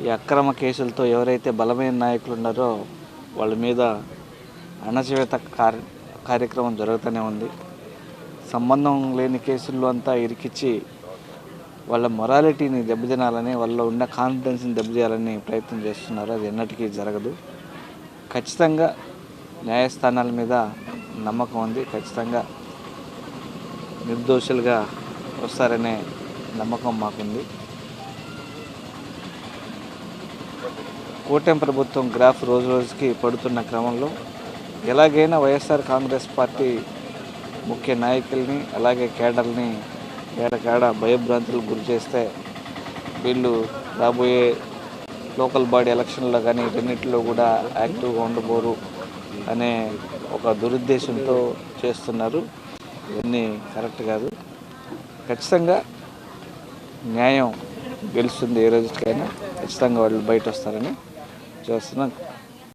ఈ అక్రమ కేసులతో ఎవరైతే బలమైన నాయకులు ఉన్నారో వాళ్ళ మీద అణచివేత కార్యక్రమం జరుగుతూనే ఉంది. సంబంధం లేని కేసుల్లో అంతా ఇరికిచ్చి వాళ్ళ మొరాలిటీని దెబ్బతినాలని, వాళ్ళలో ఉన్న కాన్ఫిడెన్స్ని దెబ్బతీయాలని ప్రయత్నం చేస్తున్నారు. అది ఎన్నటికీ జరగదు. ఖచ్చితంగా న్యాయస్థానాల మీద నమ్మకం ఉంది. ఖచ్చితంగా నిర్దోషులుగా వస్తారనే నమ్మకం మాకుంది. కూటమి ప్రభుత్వం గ్రాఫ్ రోజు రోజుకి పడుతున్న క్రమంలో ఎలాగైనా వైఎస్ఆర్ కాంగ్రెస్ పార్టీ ముఖ్య నాయకుల్ని అలాగే కేడర్ని ఏడకేడ భయభ్రాంతులకు గురి చేస్తే వీళ్ళు రాబోయే లోకల్ బాడీ ఎలక్షన్లో కానీ వీటన్నిటిలో కూడా యాక్టివ్గా ఉండబోరు అనే ఒక దురుద్దేశంతో చేస్తున్నారు. ఇవన్నీ కరెక్ట్ కాదు. ఖచ్చితంగా న్యాయం గెలుస్తుంది. ఏ రోజుకైనా ఖచ్చితంగా వాళ్ళు బయట వస్తారని చూస్తున్నాం.